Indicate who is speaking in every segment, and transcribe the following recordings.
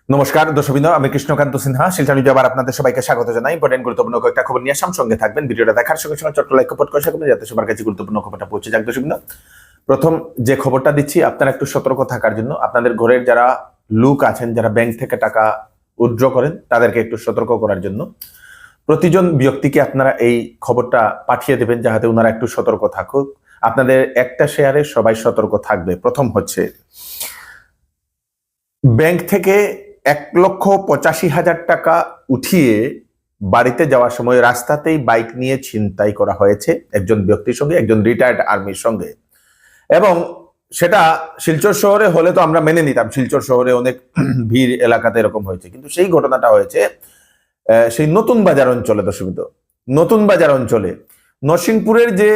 Speaker 1: নমস্কার দর্শকবৃন্দ, আমি কৃষ্ণকান্ত সিনহা শিলচর নিউজে আবার আপনাদের সবাইকে স্বাগত জানাই। ইম্পর্টেন্ট গুরুত্বপূর্ণ কয়েকটা খবর নিয়ে সঙ্গে থাকবেন। ভিডিওটা দেখার সঙ্গে সঙ্গে ছোট্ট লাইক কমেন্ট করে রাখবেন যাতে সবার কাছে গুরুত্বপূর্ণ খবরটা পৌঁছে যাক। দর্শকবৃন্দ, প্রথম যে খবরটা দিচ্ছি আপনারা একটু সতর্ক থাকার জন্য, আপনাদের ঘরের যারা লোক আছেন, যারা ব্যাংক থেকে টাকা উইথড্র করেন, তাদেরকে একটু সতর্ক করার জন্য প্রতিজন ব্যক্তিকে আপনারা এই খবরটা পাঠিয়ে দেবেন যাতে ওনারা একটু সতর্ক থাকুক। আপনাদের একটা শেয়ারে সবাই সতর্ক থাকবে। প্রথম হচ্ছে, ব্যাংক থেকে 1,85,000 টাকা উঠিয়ে বাড়িতে যাওয়ার সময় রাস্তাতেই বাইক নিয়ে ছিনতাই করা হয়েছে একজন ব্যক্তির সঙ্গে, একজন রিটায়ার্ড আর্মির সঙ্গে। এবং সেটা শিলচর শহরে হলে তো আমরা মেনে নিতাম, শিলচর শহরে অনেক ভিড় এলাকাতে এরকম হয়েছে, কিন্তু সেই ঘটনাটা হয়েছে সেই নতুন বাজার অঞ্চলে। দর্শকবৃন্দ, নতুন বাজার অঞ্চলে নরসিংপুরের যে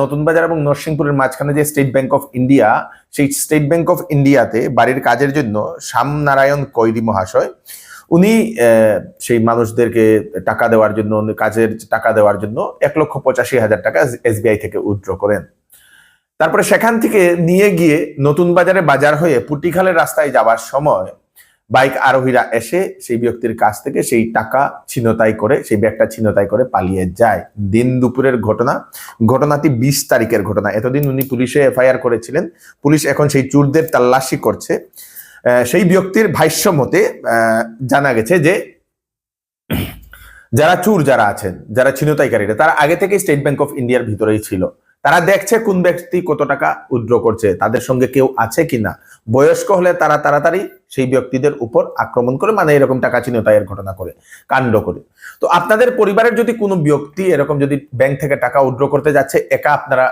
Speaker 1: নতুন বাজার এবং নরসিংপুরের মাঝখানে যে স্টেট ব্যাংক অফ ইন্ডিয়া, সেই স্টেট ব্যাংক অফ ইন্ডিয়াতে বাড়ির কাজের জন্য শ্যামনারায়ণ কৈরি মহাশয় উনি সেই মানুষদেরকে টাকা দেওয়ার জন্য, কাজের টাকা দেওয়ার জন্য 1,85,000 টাকা এসবিআই থেকে উইথড্র করেন। তারপরে সেখান থেকে নিয়ে গিয়ে নতুন বাজারে বাজার হয়ে পুটিখালের রাস্তায় যাওয়ার সময় বাইক আরোহীরা এসে সেই ব্যক্তির কাছ থেকে সেই টাকা ছিনতাই করে, সেই ব্যাগটা ছিনতাই করে পালিয়ে যায়। দিন দুপুরের ঘটনা, ঘটনাটি 20 তারিখের ঘটনা। এতদিন উনি পুলিশে এফআইআর করেছিলেন, পুলিশ এখন সেই চোরদের তল্লাশি করছে। সেই ব্যক্তির ভাষ্য মতে জানা গেছে যে যারা চোর যারা আছেন, যারা ছিনতাইকারীরা, তারা আগে থেকে স্টেট ব্যাংক অফ ইন্ডিয়ার ভিতরেই ছিল। তারা দেখছে কোন ব্যক্তি কত টাকা উইথড্র করছে, তাদের সঙ্গে কেউ আছে কিনা। বয়স্ক হলে তারা তাড়াতাড়ি সেই ব্যক্তিদের উপর আক্রমণ করে, মানে এরকম টাকা ছিনতাইয়ের ঘটনা করে, কাণ্ড করে। তো আপনাদের পরিবারের যদি কোনো ব্যক্তি এরকম যদি ব্যাংক থেকে টাকা উইথড্র করতে যাচ্ছে, একা আপনারা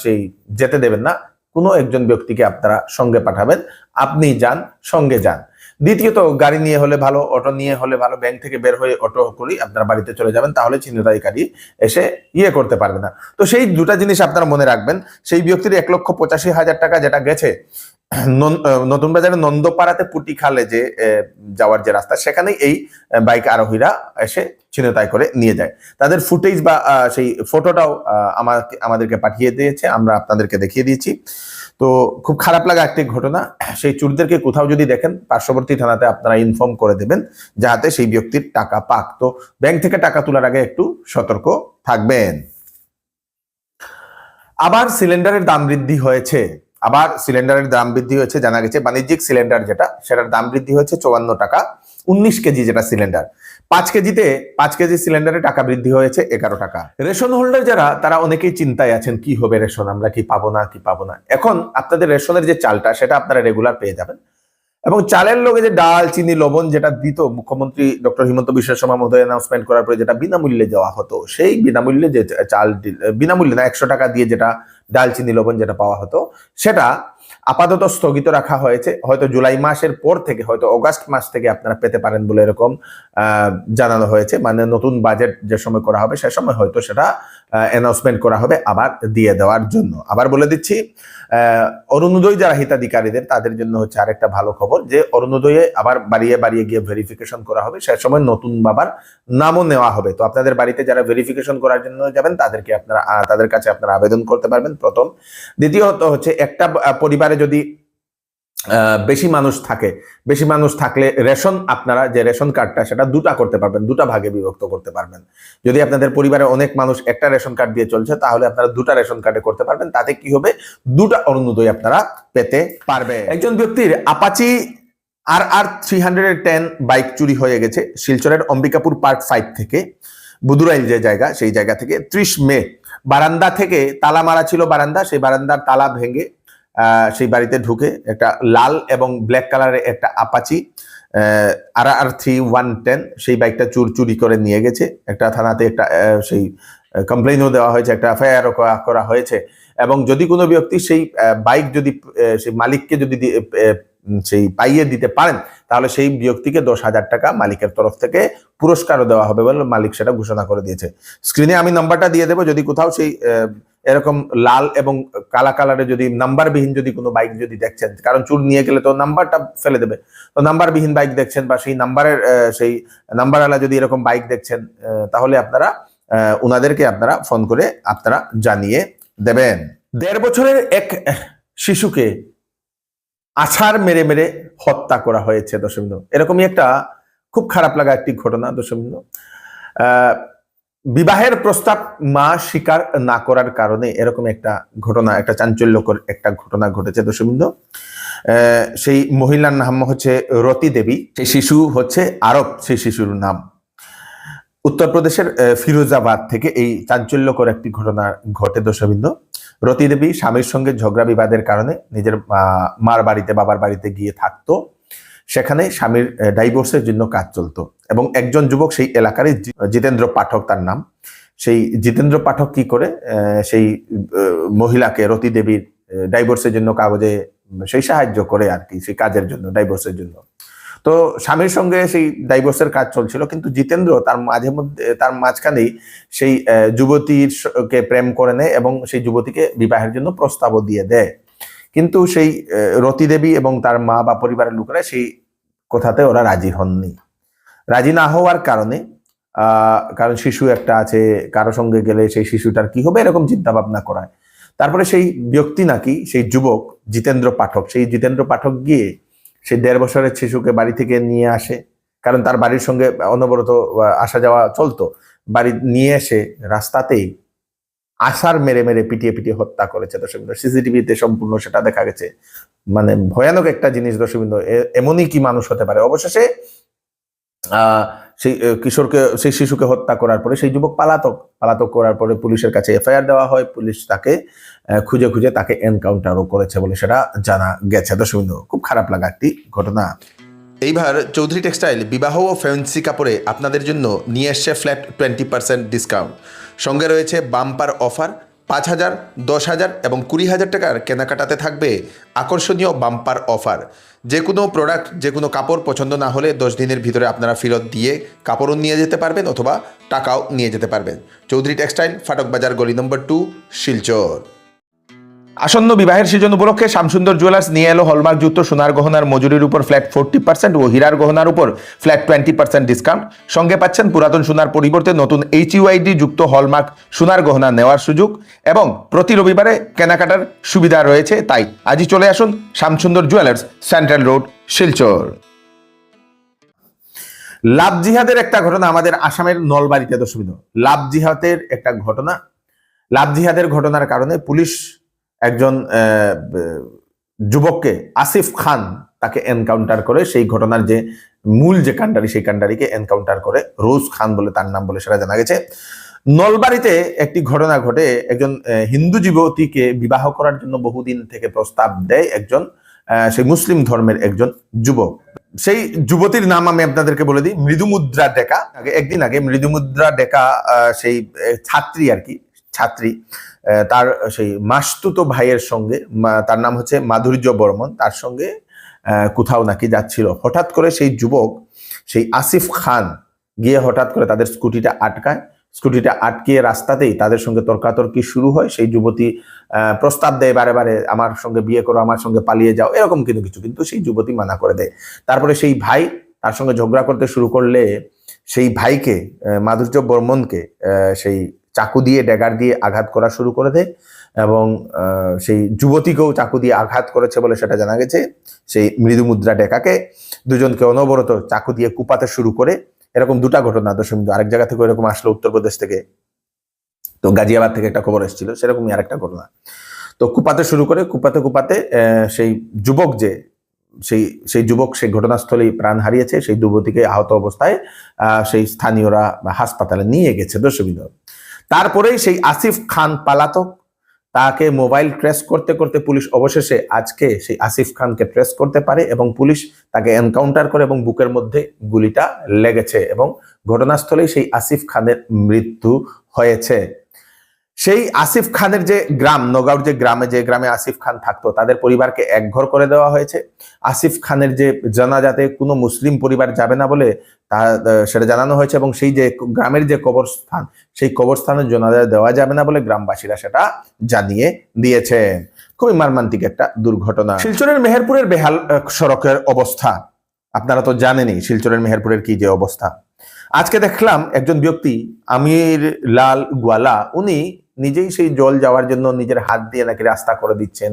Speaker 1: সেই যেতে দেবেন না, কোনো একজন ব্যক্তিকে আপনারা সঙ্গে পাঠাবেন। আপনি যান, সঙ্গে যান। দ্বিতীয়ত, গাড়ি নিয়ে হলে ভালো, অটো নিয়ে হলে ভালো। ব্যাংক থেকে বের হয়ে অটো করি আপনারা বাড়িতে চলে যাবেন, তাহলে ছিনতাইকারী এসে করতে পারবে না। তো সেই দুটা জিনিস আপনারা মনে রাখবেন। সেই ব্যক্তির 1,85,000 টাকা যেটা গেছে নতুন বাজারে নন্দপাড়াতে পুটিখালে যে যাওয়ার যে রাস্তা, সেখানেই এই বাইক আরোহীরা এসে ছিনতাই করে নিয়ে যায়। তাদের ফুটেজ বা সেই ফটোটাও আমাদেরকে পাঠিয়ে দিয়েছে, আমরা আপনাদেরকে দেখিয়ে দিয়েছি। তো খুব খারাপ লাগা একটি ঘটনা। সেই চোরদেরকে কোথাও যদি দেখেন, পার্শ্ববর্তী থানাতে আপনারা ইনফর্ম করে দেবেন যাতে সেই ব্যক্তির টাকা পাক। তো ব্যাংক থেকে টাকা তোলার আগে একটু সতর্ক থাকবেন। আবার সিলিন্ডারের দাম বৃদ্ধি হয়েছে। জানা গেছে বাণিজ্যিক সিলিন্ডার যেটা, সেটার দাম বৃদ্ধি হয়েছে 54 টাকা। 19 কেজি যেটা সিলিন্ডার, 5 কেজি সিলিন্ডারে টাকা বৃদ্ধি হয়েছে 11 টাকা। রেশন হোল্ডার যারা, তারা অনেকেই চিন্তায় আছেন, কি হবে রেশন, আমরা কি পাবো না। এখন আপনাদের রেশনের যে চালটা, সেটা আপনারা রেগুলার পেয়ে যাবেন। এবং চালের লগে যে ডাল, চিনি, লবণ যেটা দিত মুখ্যমন্ত্রী ডক্টর হিমন্ত বিশ্ব শর্মা মহোদয় অ্যানাউন্সমেন্ট করার পরে, যেটা বিনামূল্যে দেওয়া হতো, সেই বিনামূল্যে যে চাল, বিনামূল্যে না, 100 টাকা দিয়ে যেটা ডাল, চিনি, লবণ যেটা পাওয়া হতো, সেটা আপাতত স্থগিত রাখা হয়েছে। হয়তো জুলাই মাসের পর থেকে, হয়তো অগাস্ট মাস থেকে আপনারা পেতে পারেন বলে এরকম জানানো হয়েছে। মানে নতুন বাজেট যে সময় করা হবে, সে সময় হয়তো সেটা অ্যানাউন্সমেন্ট করা হবে আবার দিয়ে দেওয়ার জন্য। আবার বলে দিচ্ছি, অরুণোদয় যারা হিতাধিকারীদের, তাদের জন্য হচ্ছে আরেকটা ভালো খবর, যে অরুণোদয়ে আবার বাড়িয়ে গিয়ে ভেরিফিকেশন করা হবে, সে সময় নতুন বাবার নামও নেওয়া হবে। তো আপনাদের বাড়িতে যারা ভেরিফিকেশন করার জন্য যাবেন, তাদের কাছে আপনারা আবেদন করতে পারবেন, প্রথম। দ্বিতীয়ত হচ্ছে, একটা পরিবারে যদি বেশি মানুষ থাকলে রেশন, আপনারা যে রেশন কার্ডটা, সেটা দুটা করতে পারবেন, দুটা ভাগে বিভক্ত করতে পারবেন। যদি আপনাদের পরিবারে অনেক মানুষ একটা রেশন কার্ড দিয়ে চলছে, তাহলে আপনারা দুটা রেশন কার্ডে করতে পারবেন। তাতে কি হবে, দুটা অরুণোদয় আপনারা পেতে পারবে। একজন ব্যক্তির আপাচি RR 310 বাইক চুরি হয়ে গেছে শিলচরের অম্বিকাপুর পার্ক 5 থেকে, বুদুরাইল যে জায়গা, সেই জায়গা থেকে 30 মে বারান্দা থেকে তালা মারা ছিল, সেই বারান্দার তালা ভেঙে সেই বাড়িতে ঢুকে একটা লাল এবং ব্ল্যাক কালারের একটা আপাচি RR 310 সেই বাইকটা চুরি করে নিয়ে গেছে। একটা থানাতে একটা সেই কমপ্লেইনও দেওয়া হয়েছে, একটা এফআইআর করা হয়েছে। এবং যদি কোনো ব্যক্তি সেই বাইক যদি সেই মালিককে যদি সেই পাইয়ে দিতে পারেন, তাহলে সেই ব্যক্তিকে 10,000 টাকা মালিকের তরফ থেকে পুরস্কারও দেওয়া হবে বলে মালিক সেটা ঘোষণা করে দিয়েছে। স্ক্রিনে আমি নাম্বারটা দিয়ে দেবো, যদি কোথাও সেই এরকম লাল এবং কালা কালারে যদি নাম্বারবিহীন যদি কোনো বাইক যদি দেখছেন, কারণ চোর নিয়ে গেলে তো নাম্বারটা ফেলে দেবে, তো নাম্বারবিহীন বাইক দেখছেন বা সেই নাম্বারের সেই নাম্বারওয়ালা যদি এরকম বাইক দেখছেন, তাহলে আপনারা ওনাদেরকে আপনারা ফোন করে আপনারা জানিয়ে দেবেন। 1.5 বছরের এক শিশুকে আছাড় মেরে মেরে হত্যা করা হয়েছে। দর্শকবৃন্দ, এরকমই একটা খুব খারাপ লাগা একটি ঘটনা। দর্শকবৃন্দ, বিবাহের প্রস্তাব মা স্বীকার না করার কারণে এরকম একটা ঘটনা, একটা চাঞ্চল্যকর একটা ঘটনা ঘটেছে। দর্শকবৃন্দ, সেই মহিলার নাম হচ্ছে রতি দেবী, সেই শিশু হচ্ছে আরব, সেই শিশুর নাম। উত্তরপ্রদেশের ফিরোজাবাদ থেকে এই চাঞ্চল্যকর একটি ঘটনা ঘটে। দর্শকবৃন্দ, রতি দেবী স্বামীর সঙ্গে ঝগড়া বিবাদের কারণে নিজের মার বাড়িতে, বাবার বাড়িতে গিয়ে থাকতো। সেখানে স্বামীর ডাইভোর্সের জন্য কাজ চলতো এবং একজন যুবক সেই এলাকারই, জিতেন্দ্র পাঠক তার নাম, সেই জিতেন্দ্র পাঠক কি করে সেই মহিলাকে, রতি দেবীর ডাইভোর্সের জন্য কাগজে সেই সাহায্য করে আর কি, সেই কাজের জন্য, ডাইভোর্সের জন্য। তো স্বামীর সঙ্গে সেই ডাইভোর্সের কাজ চলছিল, কিন্তু জিতেন্দ্র তার মাঝখানেই সেই যুবতীকে প্রেম করে নেয় এবং সেই যুবতীকে বিবাহের জন্য প্রস্তাবও দিয়ে দেয়। কিন্তু সেই রতি দেবী এবং তার মা বা পরিবারের লোকেরা সেই কথাতে ওরা রাজি হননি। রাজি না হওয়ার কারণে, কারণ শিশু একটা আছে, কারো সঙ্গে গেলে সেই শিশুটার কি হবে, এরকম চিন্তা ভাবনা করায়। তারপরে সেই ব্যক্তি নাকি, সেই যুবক জিতেন্দ্র পাঠক, সেই জিতেন্দ্র পাঠক গিয়ে সেই 1.5 বছরের শিশুকে বাড়ি থেকে নিয়ে আসে, কারণ তার বাড়ির সঙ্গে অনবরত আসা যাওয়া চলতো। বাড়ি নিয়ে এসে রাস্তাতেই আছাড় মেরে মেরে পিটিয়ে পিটিয়ে হত্যা করেছে। দর্শকবৃন্দ, সিসিটিভিতে সম্পূর্ণ সেটা দেখা গেছে। মানে ভয়ানক একটা জিনিস। দর্শকবৃন্দ, এমনই কি মানুষ হতে পারে? অবশেষে সেই কিশোরকে, সেই শিশুকে হত্যা করার পরে সেই যুবক পালাতক করার পরে পুলিশের কাছে এফআইআর দেওয়া হয়। পুলিশ তাকে খুঁজে খুঁজে তাকে এনকাউন্টারও করেছে বলে সেটা জানা গেছে। দর্শকবৃন্দ, খুব খারাপ লাগা একটি ঘটনা।
Speaker 2: এইবার চৌধুরী টেক্সটাইল বিবাহ ও ফ্যান্সি কাপড়ে আপনাদের জন্য নিয়ে এসছে ফ্ল্যাট 20% ডিসকাউন্ট। সঙ্গে রয়েছে বাম্পার অফার। 5,000, 10,000 এবং 20,000 টাকার কেনাকাটাতে থাকবে আকর্ষণীয় বাম্পার অফার। যে কোনো প্রোডাক্ট, যে কোনো কাপড় পছন্দ না হলে 10 দিনের ভিতরে আপনারা ফেরত দিয়ে কাপড়ও নিয়ে যেতে পারবেন অথবা টাকাও নিয়ে যেতে পারবেন। চৌধুরী টেক্সটাইল, ফাটক বাজার, গলি নম্বর 2, শিলচর।
Speaker 1: আসন্ন বিবাহের সিজন উপলক্ষে শ্যামসুন্দর জুয়েলার্স নিয়ে এলো হলমার্কযুক্ত সোনার গহনার মজুরির উপর ফ্ল্যাট 40% ও হীরার গহনার উপর ফ্ল্যাট 20% ডিসকাউন্ট। সঙ্গে পাচ্ছেন পুরাতন সোনার পরিবর্তে নতুন HUID যুক্ত হলমার্ক সোনার গহনা নেওয়ার সুযোগ এবং প্রতি রবিবারে কেনাকাটার সুবিধা রয়েছে। তাই আজই চলে আসুন Shyamsundar jewellers, central road, Silchar. Love জিহাদের একটা ঘটনা আমাদের আসামের নলবাড়িতে। দর্শকবৃন্দ, লাভ জিহাদের একটা ঘটনা। লাভ জিহাদের ঘটনার কারণে পুলিশ একজন যুবককে, আসিফ খান, তাকে এনকাউন্টার করে। সেই ঘটনার যে মূল যে কাণ্ডারি, সেই কাণ্ডারিকে এনকাউন্টার করে। রোজ খান বলে তার নাম বলে সেটা জানা গেছে। নলবাড়িতে একটি ঘটনা ঘটে। একজন হিন্দু যুবতীকে বিবাহ করার জন্য বহুদিন থেকে প্রস্তাব দেয় একজন সেই মুসলিম ধর্মের একজন যুবক। সেই যুবতীর নাম আমি আপনাদেরকে বলে দিই, মৃদুমুদ্রা ডেকা। একদিন আগে মৃদুমুদ্রা ডেকা, সেই ছাত্রী আর কি, ছাত্রী, তার সেই মাসতুতো ভাইয়ের সঙ্গে, তার নাম হচ্ছে মাধুর্য বর্মন, তার সঙ্গে কোথাও নাকি যাচ্ছিল। হঠাৎ করে সেই যুবক, সেই আসিফ খান, গিয়ে হঠাৎ করে তাদের স্কুটিটা আটকায়। স্কুটিটা আটকিয়ে রাস্তাতেই তাদের সঙ্গে তর্কাতর্কি শুরু হয়। সেই যুবতী প্রস্তাব দেয় বারে বারে, আমার সঙ্গে বিয়ে করো, আমার সঙ্গে পালিয়ে যাও, এরকম কিছু, কিন্তু সেই যুবতী মানা করে দেয়। তারপরে সেই ভাই তার সঙ্গে ঝগড়া করতে শুরু করলে সেই ভাইকে, মাধুর্য বর্মনকে, সেই চাকু দিয়ে, ড্যাগার দিয়ে আঘাত করা শুরু করে দেয় এবং সেই যুবতীকেও চাকু দিয়ে আঘাত করেছে বলে সেটা জানা গেছে। সেই মৃদুমুদ্রা ডেকাকে, দুজনকে অনবরত চাকু দিয়ে কুপাতে শুরু করে। এরকম দুটা ঘটনা। দর্শক, আরেক জায়গা থেকে এরকম আসলো, উত্তরপ্রদেশ থেকে, তো গাজিয়াবাদ থেকে একটা খবর এসেছিল, সেরকমই আরেকটা ঘটনা। তো কুপাতে শুরু করে, কুপাতে সেই যুবক, সেই যুবক সেই ঘটনাস্থলেই প্রাণ হারিয়েছে। সেই যুবতীকে আহত অবস্থায় সেই স্থানীয়রা হাসপাতালে নিয়ে গেছে। দর্শকবৃন্দ, তারপরেই সেই আসিফ খান পালাতক, তাকে মোবাইল ট্রেস করতে করতে পুলিশ অবশেষে আজকে সেই আসিফ খানকে ট্রেস করতে পারে এবং পুলিশ তাকে এনকাউন্টার করে এবং বুকের মধ্যে গুলিটা লেগেছে এবং ঘটনাস্থলেই সেই আসিফ খানের মৃত্যু হয়েছে। সেই আসিফ খানের যে গ্রাম, নগাঁওর যে গ্রামে আসিফ খান থাকতো, তাদের পরিবারকে একঘর করে দেওয়া হয়েছে। আসিফ খানের যে জানাজাতে কোনো মুসলিম পরিবার যাবে না বলে সেটা জানানো হয়েছে এবং সেই যে গ্রামের যে কবরস্থান, সেই কবরস্থানের জানাজা দেওয়া যাবে না বলে গ্রামবাসীরা সেটা জানিয়ে দিয়েছেন। খুবই মর্মান্তিক একটা দুর্ঘটনা। শিলচরের মেহেরপুরের বেহাল সড়কের অবস্থা আপনারা তো জানেনই, শিলচরের মেহেরপুরের কি যে অবস্থা। আজকে দেখলাম একজন ব্যক্তি, আমির লাল গোয়ালা, উনি নিজেই সেই জল যাওয়ার জন্য নিজের হাত দিয়ে নাকি রাস্তা করে দিচ্ছেন,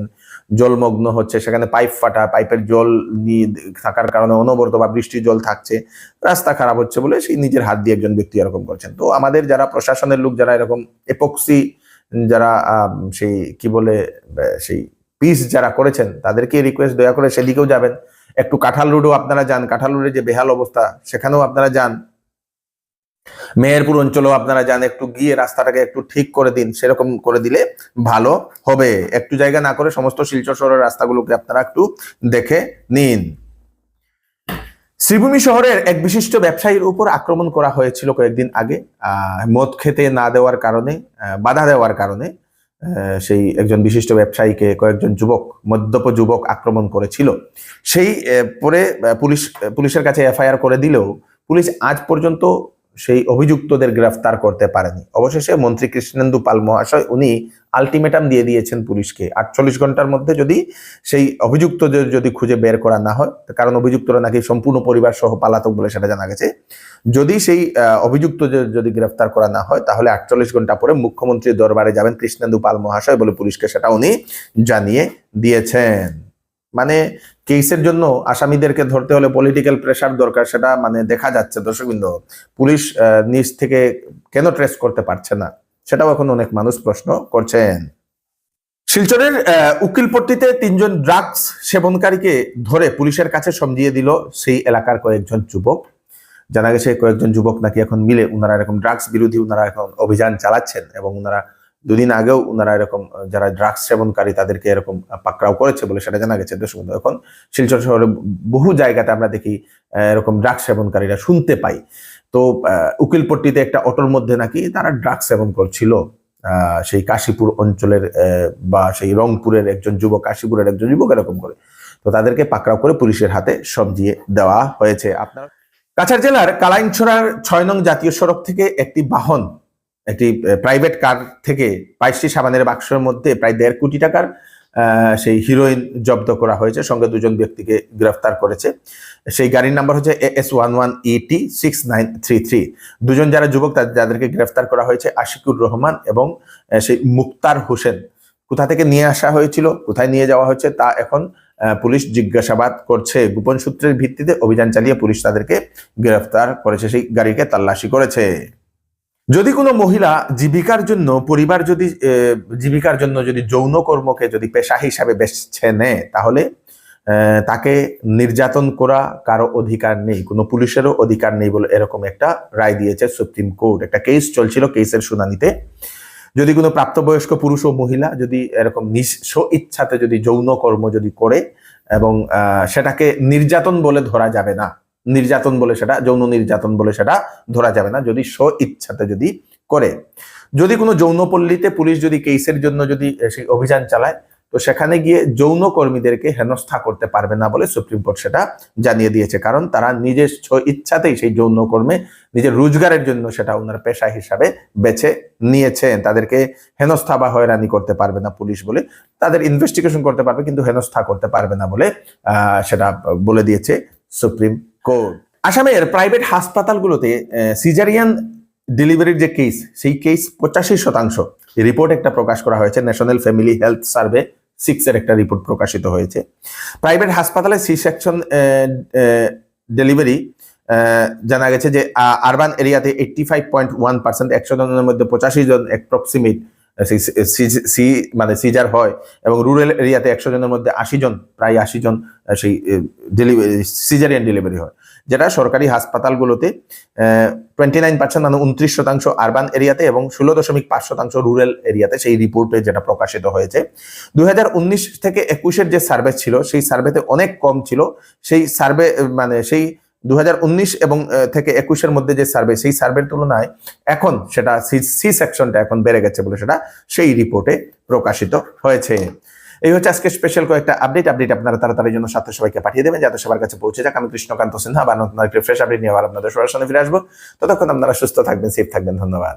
Speaker 1: জলমগ্ন হচ্ছে, সেখানে পাইপ ফাটা, পাইপের জল নিয়ে থাকার কারণে অনবরত বা বৃষ্টির জল থাকছে, রাস্তা খারাপ হচ্ছে বলে সেই নিজের হাত দিয়ে একজন ব্যক্তি এরকম করছেন। তো আমাদের যারা প্রশাসনের লোক যারা এরকম এপক্সি যারা সেই কি বলে সেই পিস যারা করেছেন তাদেরকে রিকোয়েস্ট, দয়া করে সেদিকেও যাবেন। একটু কাঁঠাল রোডও আপনারা যান, কাঁঠাল রোডের যে বেহাল অবস্থা সেখানেও আপনারা যান, মেহেরপুর অঞ্চলেও আপনারা যান, একটু গিয়ে রাস্তাটাকে একটু ঠিক করে দিন। সেরকম করে দিলে ভালো হবে। একটু জায়গা না করে সমস্ত শিলচর শহরের রাস্তাগুলোকে আপনারা একটু দেখে নিন। শ্রীভূমি শহরের এক বিশিষ্ট ব্যবসায়ীর উপর আক্রমণ করা হয়েছিল কয়েকদিন আগে, মদ খেতে না দেওয়ার কারণে, বাধা দেওয়ার কারণে সেই একজন বিশিষ্ট ব্যবসায়ীকে কয়েকজন যুবক, মদ্যপ যুবক আক্রমণ করেছিল। সেই পরে পুলিশের কাছে এফআইআর করে দিলেও পুলিশ আজ পর্যন্ত সেই অভিযুক্তদের গ্রেফতার করতে পারেনি। অবশেষে মন্ত্রী কৃষ্ণেন্দু পাল মহাশয় উনি আলটিমেটাম দিয়ে দিয়েছেন পুলিশকে, 48 ঘন্টার মধ্যে যদি সেই অভিযুক্তদের যদি খুঁজে বের করা না হয়, কারণ অভিযুক্তরা নাকি সম্পূর্ণ পরিবার সহ পালাতক বলে সেটা জানা গেছে, যদি সেই অভিযুক্তদের যদি গ্রেফতার করা না হয় তাহলে 48 ঘন্টা পরে মুখ্যমন্ত্রীর দরবারে যাবেন কৃষ্ণেন্দু পাল মহাশয় বলে পুলিশকে সেটা উনি জানিয়ে দিয়েছেন। মানে কেসের জন্য আসামিদেরকে ধরতে হলে পলিটিক্যাল প্রেসার দরকার, সেটা মানে দেখা যাচ্ছে দর্শকবৃন্দ। পুলিশ নিজ থেকে কেন ট্রেস করতে পারছে না সেটাও এখন অনেক মানুষ প্রশ্ন করছেন। শিলচরের উকিলপট্টিতে 3 জন ড্রাগস সেবনকারীকে ধরে পুলিশের কাছে সমঝিয়ে দিল সেই এলাকার কয়েকজন যুবক। জানা গেছে কয়েকজন যুবক নাকি এখন মিলে উনারা এরকম ড্রাগস বিরোধী উনারা এখন অভিযান চালাচ্ছেন, এবং উনারা 2 দিন আগেও উনারা এরকম যারা ড্রাগস সেবনকারী তাদেরকে এরকম পাকড়াও করেছে বলে সেটা জানা গেছে। দর্শক বন্ধু, এখন শিলচর শহরে বহু জায়গাতে আমরা দেখি এরকম ড্রাগস সেবনকারীরা শুনতে পাই। তো উকিলপট্টিতে একটা অটোর মধ্যে নাকি তারা ড্রাগস সেবন করছিল, সেই কাশীপুর অঞ্চলের বা সেই রংপুরের একজন যুবক, কাশীপুরের একজন যুবক এরকম করে। তো তাদেরকে পাকড়াও করে পুলিশের হাতে সমঝিয়ে দেওয়া হয়েছে। আপনার কাছাড় জেলার কালাইনছড়ার 6 নং জাতীয় সড়ক থেকে একটি বাহন, একটি প্রাইভেট কার থেকে 22টি সাবানের বাক্সের মধ্যে প্রায় 1.5 কোটি টাকার সেই হিরোইন জব্দ করা হয়েছে। সঙ্গে 2 জন ব্যক্তিকে গ্রেফতার করেছে। সেই গাড়ির নাম্বার হচ্ছে AS11ET 6933। 2 জন যারা যুবক যাদেরকে গ্রেফতার করা হয়েছে আশিকুর রহমান এবং সেই মুক্তার হোসেন। কোথা থেকে নিয়ে আসা হয়েছিল, কোথায় নিয়ে যাওয়া হচ্ছে তা এখন পুলিশ জিজ্ঞাসাবাদ করছে। গোপন সূত্রের ভিত্তিতে অভিযান চালিয়ে পুলিশ তাদেরকে গ্রেফতার করেছে, সেই গাড়িকে তল্লাশি করেছে। যদি কোনো মহিলা জীবিকার জন্য, পরিবার যদি জীবিকার জন্য যদি যৌন কর্মকে যদি পেশা হিসাবে বেছে নেয় তাহলে তাকে নির্যাতন করা কারো অধিকার নেই, কোনো পুলিশেরও অধিকার নেই বলে এরকম একটা রায় দিয়েছে সুপ্রিম কোর্ট। একটা কেস চলছিল, কেসের শুনানিতে যদি কোনো প্রাপ্তবয়স্ক পুরুষ ও মহিলা যদি এরকম স্ব ইচ্ছাতে যদি যৌন কর্ম যদি করে এবং সেটাকে নির্যাতন বলে ধরা যাবে না, নির্যাতন বলে সেটা, যৌন নির্যাতন বলে সেটা ধরা যাবে না যদি স্ব ইচ্ছাতে যদি করে। যদি কোনো যৌনপল্লীতে পুলিশ যদি কেসের জন্য যদি সেই অভিযান চালায় তো সেখানে গিয়ে যৌন কর্মীদেরকে হেনস্থা করতে পারবে না বলে সুপ্রিম কোর্ট সেটা জানিয়ে দিয়েছে। কারণ তারা নিজের ইচ্ছাতেই সেই যৌন কর্মে নিজের রোজগারের জন্য সেটা ওনার পেশা হিসাবে বেছে নিয়েছেন। তাদেরকে হেনস্থা বা হয়রানি করতে পারবে না পুলিশ বলে, তাদের ইনভেস্টিগেশন করতে পারবে কিন্তু হেনস্থা করতে পারবে না বলে সেটা বলে দিয়েছে সুপ্রিম কোর্ট। আসামের প্রাইভেট হাসপাতালগুলোতে সিজারিয়ান ডেলিভারির যে কেস, সেই কেস 85% রিপোর্ট একটা প্রকাশ করা হয়েছে। ন্যাশনাল ফ্যামিলি হেলথ সার্ভে 6 এর একটা রিপোর্ট প্রকাশিত হয়েছে। প্রাইভেট হাসপাতালে সি সেকশন ডেলিভারি জানা গেছে যে আরবান এরিয়াতে 85.1%, 100 জনের মধ্যে 85 জন অ্যাপ্রক্সিমেট মানে সিজার হয়, এবং রুরাল এরিয়াতে 100 জনের মধ্যে 80 জন, প্রায় 80 জন সেই সিজারিয়ান ডেলিভারি হয়। যেটা সরকারি হাসপাতালগুলোতে 29% মানে 29% আরবান এরিয়াতে এবং 16.5% রুরাল এরিয়াতে, সেই রিপোর্টে যেটা প্রকাশিত হয়েছে। 2019 থেকে 21-এর যে সার্ভে ছিল সেই সার্ভেতে অনেক কম ছিল। সেই সার্ভে মানে সেই 2019 এবং থেকে 21-এর মধ্যে যে সার্ভে, সেই সার্ভের তুলনায় এখন সেটা সি সেকশনটা এখন বেড়ে গেছে বলে সেটা সেই রিপোর্টে প্রকাশিত হয়েছে। এই হচ্ছে আজকে স্পেশাল কয়েকটা আপডেট আপনারা তাড়াতাড়ির জন্য সাথে সবাইকে পাঠিয়ে দেবেন যাতে সবার কাছে পৌঁছে যাক। আমি কৃষ্ণকান্ত সিনহা আবার নতুন একটা ফ্রেশ আপডেট নিয়ে আবার আপনাদের সবার সামনে ফিরে আসবো। ততক্ষণ আপনারা সুস্থ থাকবেন, সেফ থাকবেন। ধন্যবাদ।